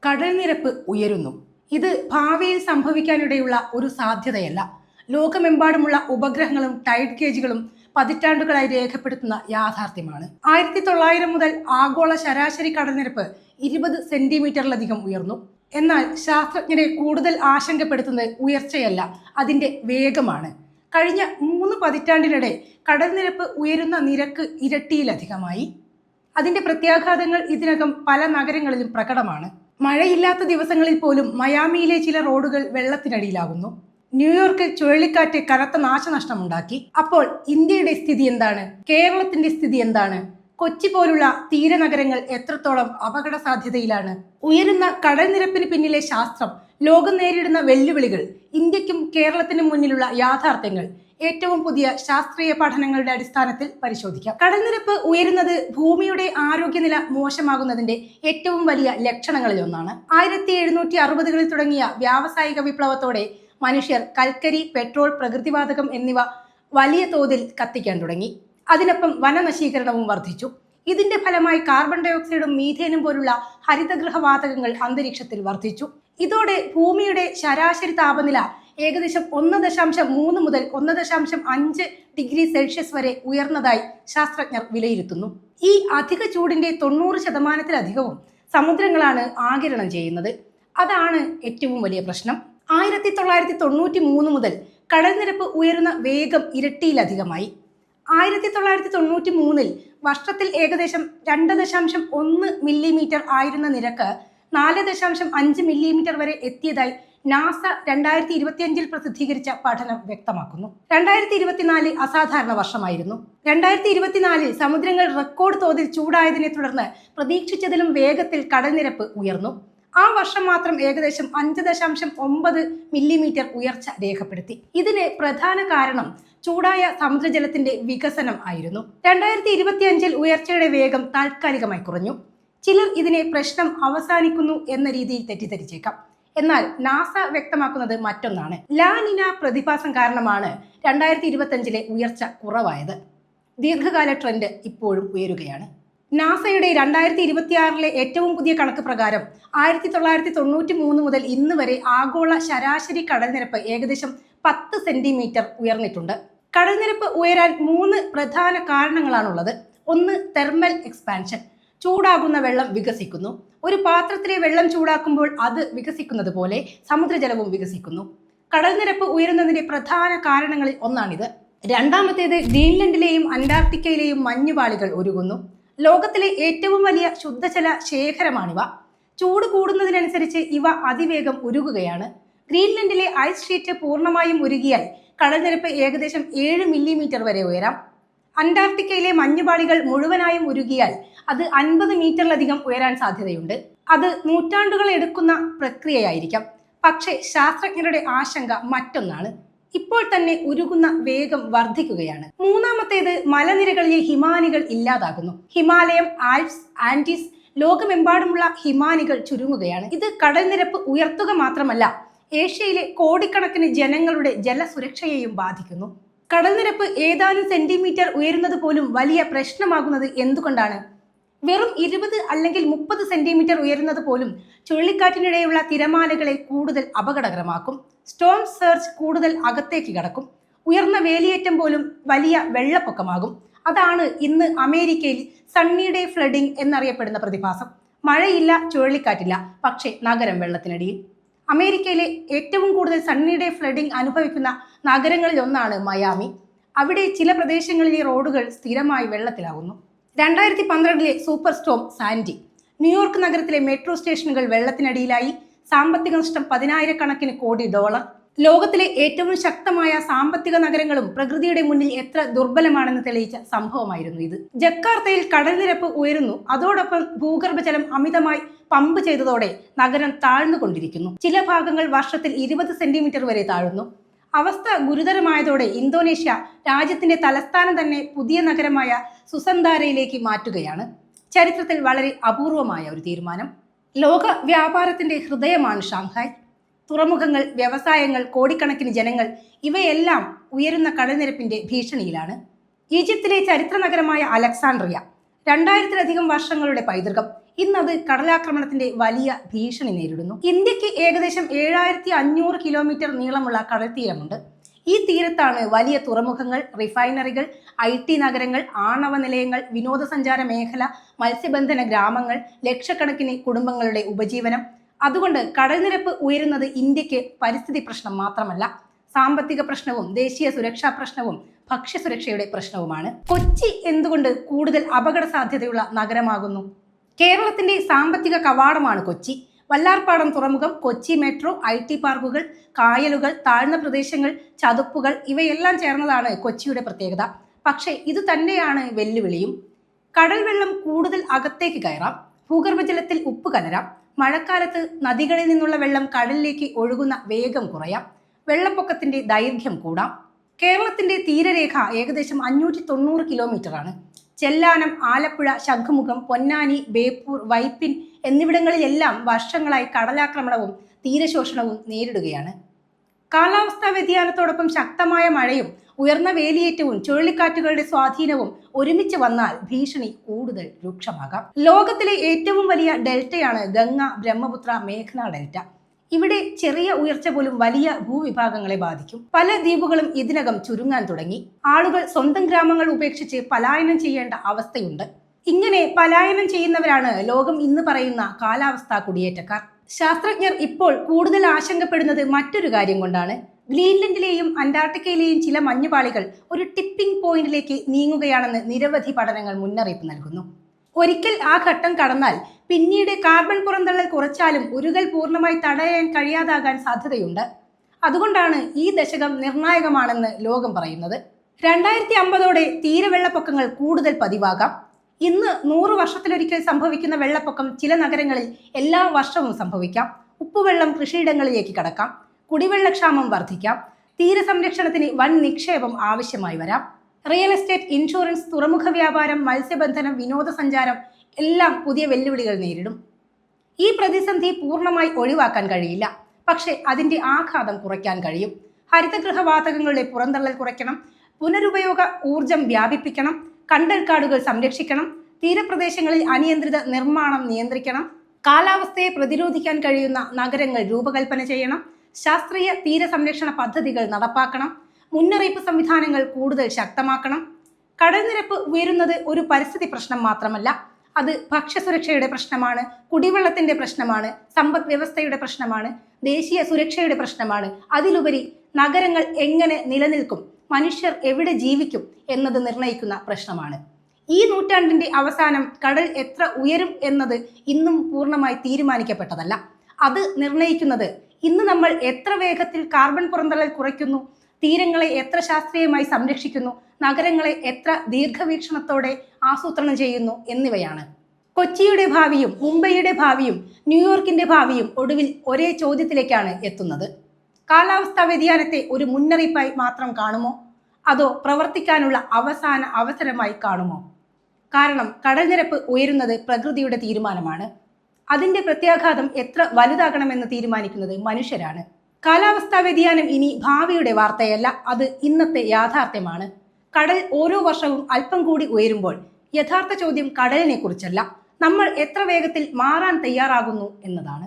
കടൽനിരപ്പ് ഉയരുന്നു. ഇത് ഭാവിയിൽ സംഭവിക്കാനിടയുള്ള ഒരു സാധ്യതയല്ല. ലോകമെമ്പാടുമുള്ള ഉപഗ്രഹങ്ങളും ടൈഡ് ഗേജുകളും പതിറ്റാണ്ടുകളായി രേഖപ്പെടുത്തുന്ന യാഥാർത്ഥ്യമാണ്. 1900 മുതൽ ആഗോള ശരാശരി കടൽനിരപ്പ് 20 സെന്റിമീറ്ററിലധികം ഉയർന്നു. എന്നാൽ ശാസ്ത്രജ്ഞരെ കൂടുതൽ ആശങ്കപ്പെടുത്തുന്നത് ഉയർച്ചയല്ല, അതിന്റെ വേഗമാണ്. കഴിഞ്ഞ 3 പതിറ്റാണ്ടിനിടെ കടൽനിരപ്പ് ഉയരുന്ന നിരക്ക് ഇരട്ടിയിലധികമായി. അതിന്റെ പ്രത്യാഘാതങ്ങൾ ഇതിനകം പല നഗരങ്ങളിലും പ്രകടമാണ്. മഴയില്ലാത്ത ദിവസങ്ങളിൽ പോലും മയാമിയിലെ ചില റോഡുകൾ വെള്ളത്തിനടിയിലാകുന്നു. ന്യൂയോർക്കിൽ ചുഴലിക്കാറ്റ് കനത്ത നാശനഷ്ടമുണ്ടാക്കി. അപ്പോൾ ഇന്ത്യയുടെ സ്ഥിതി എന്താണ്? കേരളത്തിന്റെ സ്ഥിതി എന്താണ്? കൊച്ചി പോലുള്ള തീരനഗരങ്ങൾ എത്രത്തോളം അപകട സാധ്യതയിലാണ്? ഉയരുന്ന കടൽനിരപ്പിന് പിന്നിലെ ശാസ്ത്രം, ലോകം നേരിടുന്ന വെല്ലുവിളികൾ, ഇന്ത്യക്കും കേരളത്തിനും മുന്നിലുള്ള യാഥാർത്ഥ്യങ്ങൾ ഏറ്റവും പുതിയ ശാസ്ത്രീയ പഠനങ്ങളുടെ അടിസ്ഥാനത്തിൽ പരിശോധിക്കാം. കടൽനിരപ്പ് ഉയരുന്നത് ഭൂമിയുടെ ആരോഗ്യനില മോശമാകുന്നതിന്റെ ഏറ്റവും വലിയ ലക്ഷണങ്ങളിൽ ഒന്നാണ്. 1760കളിൽ തുടങ്ങിയ വ്യാവസായിക വിപ്ലവത്തോടെ മനുഷ്യർ കൽക്കരി, പെട്രോൾ, പ്രകൃതിവാതകം എന്നിവ വലിയ തോതിൽ കത്തിക്കാൻ തുടങ്ങി. അതിനൊപ്പം വനനശീകരണവും വർദ്ധിച്ചു. ഇതിന്റെ ഫലമായി കാർബൺ ഡയോക്സൈഡും മീഥേനും പോലുള്ള ഹരിതഗൃഹവാതകങ്ങൾ അന്തരീക്ഷത്തിൽ വർദ്ധിച്ചു. ഇതോടെ ഭൂമിയുടെ ശരാശരി താപനില ഏകദേശം 1.3 മുതൽ 1.5 ഡിഗ്രി സെൽഷ്യസ് വരെ ഉയർന്നതായി ശാസ്ത്രജ്ഞർ വിലയിരുത്തുന്നു. ഈ അധിക ചൂടിന്റെ 90%-ലധികവും സമുദ്രങ്ങളാണ് ആഗിരണം ചെയ്യുന്നത്. അതാണ് ഏറ്റവും വലിയ പ്രശ്നം. 1993 മുതൽ കടൽനിരപ്പ് ഉയരുന്ന വേഗം ഇരട്ടിയിലധികമായി. 1993 വർഷത്തിൽ ഏകദേശം 2.1 മില്ലിമീറ്റർ ആയിരുന്ന നിരക്ക് 4.5 മില്ലിമീറ്റർ വരെ എത്തിയതായി നാസ 2025 പ്രസിദ്ധീകരിച്ച പഠനം വ്യക്തമാക്കുന്നു. 2024 അസാധാരണ വർഷമായിരുന്നു. 2024 സമുദ്രങ്ങൾ റെക്കോർഡ് തോതിൽ ചൂടായതിനെ തുടർന്ന് പ്രതീക്ഷിച്ചതിലും വേഗത്തിൽ കടൽനിരപ്പ് ഉയർന്നു. ആ വർഷം മാത്രം ഏകദേശം 5.9 മില്ലിമീറ്റർ ഉയർച്ച രേഖപ്പെടുത്തി. ഇതിന് പ്രധാന കാരണം ചൂടായ സമുദ്രജലത്തിന്റെ വികസനം ആയിരുന്നു. 2025 ഉയർച്ചയുടെ വേഗം താൽക്കാലികമായി കുറഞ്ഞു. ചിലർ ഇതിനെ പ്രശ്നം അവസാനിക്കുന്നു എന്ന രീതിയിൽ തെറ്റിദ്ധരിച്ചേക്കാം. എന്നാൽ നാസ വ്യക്തമാക്കുന്നത് മറ്റൊന്നാണ്. ലാ നിന പ്രതിഭാസം കാരണമാണ് 2025 ഉയർച്ച കുറവായത്. ദീർഘകാല ട്രെൻഡ് ഇപ്പോഴും ഉയരുകയാണ്. നാസയുടെ 2026 ഏറ്റവും പുതിയ കണക്ക് പ്രകാരം 1993 മുതൽ ഇന്ന് വരെ ആഗോള ശരാശരി കടൽനിരപ്പ് ഏകദേശം 10 സെന്റിമീറ്റർ ഉയർന്നിട്ടുണ്ട്. കടൽനിരപ്പ് ഉയരാൻ 3 പ്രധാന കാരണങ്ങളാണുള്ളത്. ഒന്ന്, തെർമൽ എക്സ്പാൻഷൻ. ചൂടാകുന്ന വെള്ളം വികസിക്കുന്നു. ഒരു പാത്രത്തിലെ വെള്ളം ചൂടാക്കുമ്പോൾ അത് വികസിക്കുന്നത് പോലെ സമുദ്രജലവും വികസിക്കുന്നു. കടൽനിരപ്പ് ഉയരുന്നതിന്റെ പ്രധാന കാരണങ്ങളിൽ ഒന്നാണിത്. രണ്ടാമത്തേത്, ഗ്രീൻലൻഡിലെയും അന്റാർട്ടിക്കയിലെയും മഞ്ഞുപാളികൾ ഉരുകുന്നു. ലോകത്തിലെ ഏറ്റവും വലിയ ശുദ്ധജല ശേഖരമാണിവ. ചൂട് കൂടുന്നതിനനുസരിച്ച് ഇവ അതിവേഗം ഉരുകുകയാണ്. ഗ്രീൻലൻഡിലെ ഐസ് ഷീറ്റ് പൂർണ്ണമായും ഉരുകിയാൽ കടൽനിരപ്പ് ഏകദേശം 7 മില്ലിമീറ്റർ വരെ ഉയരാം. അന്റാർട്ടിക്കയിലെ മഞ്ഞുപാളികൾ മുഴുവനായും ഉരുകിയാൽ അത് 50 മീറ്ററിലധികം ഉയരാൻ സാധ്യതയുണ്ട്. അത് നൂറ്റാണ്ടുകൾ എടുക്കുന്ന പ്രക്രിയയായിരിക്കാം. പക്ഷേ ശാസ്ത്രജ്ഞരുടെ ആശങ്ക മറ്റൊന്നാണ്. ഇപ്പോൾ തന്നെ ഉരുകുന്ന വേഗം വർദ്ധിക്കുകയാണ്. മൂന്നാമത്തേത്, മലനിരകളിലെ ഹിമാനികൾ ഇല്ലാതാകുന്നു. ഹിമാലയം, ആൽപ്സ്, ആൻഡീസ്, ലോകമെമ്പാടുമുള്ള ഹിമാനികൾ ചുരുങ്ങുകയാണ്. ഇത് കടൽനിരപ്പ് ഉയർത്തുക മാത്രമല്ല, ഏഷ്യയിലെ കോടിക്കണക്കിന് ജനങ്ങളുടെ ജലസുരക്ഷയെയും ബാധിക്കുന്നു. കടൽനിരപ്പ് ഏതാനും സെന്റിമീറ്റർ ഉയരുന്നത് പോലും വലിയ പ്രശ്നമാകുന്നത് എന്തുകൊണ്ടാണ്? വെറും 20 അല്ലെങ്കിൽ 30 സെന്റിമീറ്റർ ഉയരുന്നത് പോലും ചുഴലിക്കാറ്റിനിടെയുള്ള തിരമാലകളെ കൂടുതൽ അപകടകരമാക്കും. സ്റ്റോം സർജ് കൂടുതൽ അകത്തേക്ക് കടക്കും. ഉയർന്ന വേലിയേറ്റം പോലും വലിയ വെള്ളപ്പൊക്കമാകും. അതാണ് ഇന്ന് അമേരിക്കയിൽ സണ്ണി ഡേ ഫ്ലഡിംഗ് എന്നറിയപ്പെടുന്ന പ്രതിഭാസം. മഴയില്ല, ചുഴലിക്കാറ്റില്ല, പക്ഷേ നഗരം വെള്ളത്തിനടിയിൽ. അമേരിക്കയിലെ ഏറ്റവും കൂടുതൽ സണ്ണി ഡേ ഫ്ലഡിംഗ് അനുഭവിക്കുന്ന നഗരങ്ങളിൽ ഒന്നാണ് മയാമി. അവിടെ ചില പ്രദേശങ്ങളിലെ റോഡുകൾ സ്ഥിരമായി വെള്ളത്തിലാകുന്നു. 2012 സൂപ്പർ സ്റ്റോം സാൻഡി ന്യൂയോർക്ക് നഗരത്തിലെ മെട്രോ സ്റ്റേഷനുകൾ വെള്ളത്തിനടിയിലായി. സാമ്പത്തിക നഷ്ടം 10,000 കോടി ഡോളർ. ലോകത്തിലെ ഏറ്റവും ശക്തമായ സാമ്പത്തിക നഗരങ്ങളും പ്രകൃതിയുടെ മുന്നിൽ എത്ര ദുർബലമാണെന്ന് തെളിയിച്ച സംഭവമായിരുന്നു ഇത്. ജക്കാർത്തയിൽ കടൽനിരപ്പ് ഉയരുന്നു. അതോടൊപ്പം ഭൂഗർഭജലം അമിതമായി പമ്പ് ചെയ്തതോടെ നഗരം താഴ്ന്നുകൊണ്ടിരിക്കുന്നു. ചില ഭാഗങ്ങൾ വർഷത്തിൽ 20 സെന്റിമീറ്റർ വരെ താഴുന്നു. അവസ്ഥ ഗുരുതരമായതോടെ ഇന്തോനേഷ്യ രാജ്യത്തിന്റെ തലസ്ഥാനം തന്നെ പുതിയ നഗരമായ സുസന്ധാരയിലേക്ക് മാറ്റുകയാണ്. ചരിത്രത്തിൽ വളരെ അപൂർവമായ ഒരു തീരുമാനം. ലോക വ്യാപാരത്തിന്റെ ഹൃദയമാണ് ഷാങ്ഹായ്. തുറമുഖങ്ങൾ, വ്യവസായങ്ങൾ, കോടിക്കണക്കിന് ജനങ്ങൾ, ഇവയെല്ലാം ഉയരുന്ന കടൽനിരപ്പിന്റെ ഭീഷണിയിലാണ്. ഈജിപ്തിലെ ചരിത്ര നഗരമായ അലക്സാണ്ട്രിയ 2000-ലധികം വർഷങ്ങളുടെ പൈതൃകം. ഇന്നത് കടലാക്രമണത്തിന്റെ വലിയ ഭീഷണി നേരിടുന്നു. ഇന്ത്യക്ക് ഏകദേശം 7500 കിലോമീറ്റർ നീളമുള്ള കടൽ തീരമുണ്ട്. ഈ തീരത്താണ് വലിയ തുറമുഖങ്ങൾ, റിഫൈനറികൾ, IT നഗരങ്ങൾ, ആണവ നിലയങ്ങൾ, വിനോദസഞ്ചാര മേഖല, മത്സ്യബന്ധന ഗ്രാമങ്ങൾ, ലക്ഷക്കണക്കിന് കുടുംബങ്ങളുടെ ഉപജീവനം. അതുകൊണ്ട് കടൽനിരപ്പ് ഉയരുന്നത് ഇന്ത്യക്ക് പരിസ്ഥിതി പ്രശ്നം മാത്രമല്ല, സാമ്പത്തിക പ്രശ്നവും ദേശീയ സുരക്ഷാ പ്രശ്നവും ഭക്ഷ്യസുരക്ഷയുടെ പ്രശ്നവുമാണ്. കൊച്ചി എന്തുകൊണ്ട് കൂടുതൽ അപകട സാധ്യതയുള്ള നഗരമാകുന്നു? കേരളത്തിന്റെ സാമ്പത്തിക കവാടമാണ് കൊച്ചി. വല്ലാർപാടം തുറമുഖം, കൊച്ചി മെട്രോ, IT പാർക്കുകൾ, കായലുകൾ, താഴ്ന്ന പ്രദേശങ്ങൾ, ചതുപ്പുകൾ ഇവയെല്ലാം ചേർന്നതാണ് കൊച്ചിയുടെ പ്രത്യേകത. പക്ഷേ ഇത് തന്നെയാണ് വെല്ലുവിളിയും. കടൽ വെള്ളം കൂടുതൽ അകത്തേക്ക് കയറാം, ഭൂഗർഭജലത്തിൽ ഉപ്പ് കലരാം, മഴക്കാലത്ത് നദികളിൽ നിന്നുള്ള വെള്ളം കടലിലേക്ക് ഒഴുകുന്ന വേഗം കുറയാം, വെള്ളപ്പൊക്കത്തിന്റെ ദൈർഘ്യം കൂടാം. കേരളത്തിന്റെ തീരരേഖ ഏകദേശം 590 കിലോമീറ്ററാണ്. ചെല്ലാനം, ആലപ്പുഴ, ശംഖുമുഖം, പൊന്നാനി, ബേപ്പൂർ, വൈപ്പിൻ എന്നിവിടങ്ങളിലെല്ലാം വർഷങ്ങളായി കടലാക്രമണവും തീരശോഷണവും നേരിടുകയാണ്. കാലാവസ്ഥാ വ്യതിയാനത്തോടൊപ്പം ശക്തമായ മഴയും ഉയർന്ന വേലിയേറ്റവും ചുഴലിക്കാറ്റുകളുടെ സ്വാധീനവും ഒരുമിച്ച് വന്നാൽ ഭീഷണി കൂടുതൽ രൂക്ഷമാകാം. ലോകത്തിലെ ഏറ്റവും വലിയ ഡെൽറ്റയാണ് ഗംഗ, ബ്രഹ്മപുത്ര, മേഘ്ന ഡെൽറ്റ. ഇവിടെ ചെറിയ ഉയർച്ച പോലും വലിയ ഭൂവിഭാഗങ്ങളെ ബാധിക്കും. പല ദ്വീപുകളും ഇതിനകം ചുരുങ്ങാൻ തുടങ്ങി. ആളുകൾ സ്വന്തം ഗ്രാമങ്ങൾ ഉപേക്ഷിച്ച് പലായനം ചെയ്യേണ്ട അവസ്ഥയുണ്ട്. ഇങ്ങനെ പലായനം ചെയ്യുന്നവരാണ് ലോകം ഇന്ന് പറയുന്ന കാലാവസ്ഥാ കുടിയേറ്റക്കാർ. ശാസ്ത്രജ്ഞർ ഇപ്പോൾ കൂടുതൽ ആശങ്കപ്പെടുന്നത് മറ്റൊരു കാര്യം കൊണ്ടാണ്. ഗ്രീൻലൻഡിലെയും അന്റാർട്ടിക്കയിലെയും ചില മഞ്ഞുപാളികൾ ഒരു ടിപ്പിംഗ് പോയിന്റിലേക്ക് നീങ്ങുകയാണെന്ന് നിരവധി പഠനങ്ങൾ മുന്നറിയിപ്പ് നൽകുന്നു. ഒരിക്കൽ ആ ഘട്ടം കടന്നാൽ പിന്നീട് കാർബൺ പുറന്തള്ളൽ കുറച്ചാലും ഉരുകൽ പൂർണ്ണമായി തടയാൻ കഴിയാതാകാൻ സാധ്യതയുണ്ട്. അതുകൊണ്ടാണ് ഈ ദശകം നിർണായകമാണെന്ന് ലോകം പറയുന്നത്. 2050ഓടെ തീരവെള്ളപ്പൊക്കങ്ങൾ കൂടുതൽ പതിവാകാം. ഇന്ന് 100 വർഷത്തിലൊരിക്കൽ സംഭവിക്കുന്ന വെള്ളപ്പൊക്കം ചില നഗരങ്ങളിൽ എല്ലാ വർഷവും സംഭവിക്കാം. ഉപ്പുവെള്ളം കൃഷിയിടങ്ങളിലേക്ക് കടക്കാം, കുടിവെള്ളക്ഷാമം വർദ്ധിക്കാം, തീരസംരക്ഷണത്തിന് വൻ നിക്ഷേപം ആവശ്യമായി വരാം. റിയൽ എസ്റ്റേറ്റ്, ഇൻഷുറൻസ്, തുറമുഖ വ്യാപാരം, മത്സ്യബന്ധനം, വിനോദസഞ്ചാരം എല്ലാം പുതിയ വെല്ലുവിളികൾ നേരിടും. ഈ പ്രതിസന്ധി പൂർണ്ണമായി ഒഴിവാക്കാൻ കഴിയില്ല, പക്ഷേ അതിന്റെ ആഘാതം കുറയ്ക്കാൻ കഴിയും. ഹരിതഗൃഹവാതകങ്ങളുടെ പുറന്തള്ളൽ കുറയ്ക്കണം, പുനരുപയോഗ ഊർജം വ്യാപിപ്പിക്കണം, കണ്ടൽക്കാടുകൾ സംരക്ഷിക്കണം, തീരപ്രദേശങ്ങളിൽ അനിയന്ത്രിത നിർമ്മാണം നിയന്ത്രിക്കണം, കാലാവസ്ഥയെ പ്രതിരോധിക്കാൻ കഴിയുന്ന നഗരങ്ങൾ രൂപകൽപ്പന ചെയ്യണം, ശാസ്ത്രീയ തീരസംരക്ഷണ പദ്ധതികൾ നടപ്പാക്കണം, മുന്നറിയിപ്പ് സംവിധാനങ്ങൾ കൂടുതൽ ശക്തമാക്കണം. കടൽനിരപ്പ് ഉയരുന്നത് ഒരു പരിസ്ഥിതി പ്രശ്നം മാത്രമല്ല, അത് ഭക്ഷ്യസുരക്ഷയുടെ പ്രശ്നമാണ്, കുടിവെള്ളത്തിന്റെ പ്രശ്നമാണ്, സമ്പദ് വ്യവസ്ഥയുടെ പ്രശ്നമാണ്, ദേശീയ സുരക്ഷയുടെ പ്രശ്നമാണ്. അതിലുപരി നഗരങ്ങൾ എങ്ങനെ നിലനിൽക്കും, മനുഷ്യർ എവിടെ ജീവിക്കും എന്നത് നിർണ്ണയിക്കുന്ന പ്രശ്നമാണ്. ഈ നൂറ്റാണ്ടിന്റെ അവസാനം കടൽ എത്ര ഉയരും എന്നത് ഇന്നും പൂർണ്ണമായി തീരുമാനിക്കപ്പെട്ടതല്ല. അത് നിർണ്ണയിക്കുന്നത് ഇന്ന് നമ്മൾ എത്ര വേഗത്തിൽ കാർബൺ പുറന്തള്ളൽ കുറയ്ക്കുന്നു, തീരങ്ങളെ എത്ര ശാസ്ത്രീയമായി സംരക്ഷിക്കുന്നു, നഗരങ്ങളെ എത്ര ദീർഘവീക്ഷണത്തോടെ ആസൂത്രണം ചെയ്യുന്നു എന്നിവയാണ്. കൊച്ചിയുടെ ഭാവിയും മുംബൈയുടെ ഭാവിയും ന്യൂയോർക്കിന്റെ ഭാവിയും ഒടുവിൽ ഒരേ ചോദ്യത്തിലേക്കാണ് എത്തുന്നത്. കാലാവസ്ഥാ വ്യതിയാനത്തെ ഒരു മുന്നറിയിപ്പായി മാത്രം കാണുമോ, അതോ പ്രവർത്തിക്കാനുള്ള അവസാന അവസരമായി കാണുമോ? കാരണം കടൽനിരപ്പ് ഉയരുന്നത് പ്രകൃതിയുടെ തീരുമാനമാണ്. അതിന്റെ പ്രത്യാഘാതം എത്ര വലുതാകണമെന്ന് തീരുമാനിക്കുന്നത് മനുഷ്യരാണ്. കാലാവസ്ഥാ വ്യതിയാനം ഇനി ഭാവിയുടെ വാർത്തയല്ല, അത് ഇന്നത്തെ യാഥാർത്ഥ്യമാണ്. കടൽ ഓരോ വർഷവും അല്പം കൂടി ഉയരുമ്പോൾ യഥാർത്ഥ ചോദ്യം കടലിനെ കുറിച്ചല്ല, നമ്മൾ എത്ര വേഗത്തിൽ മാറാൻ തയ്യാറാകുന്നു എന്നതാണ്.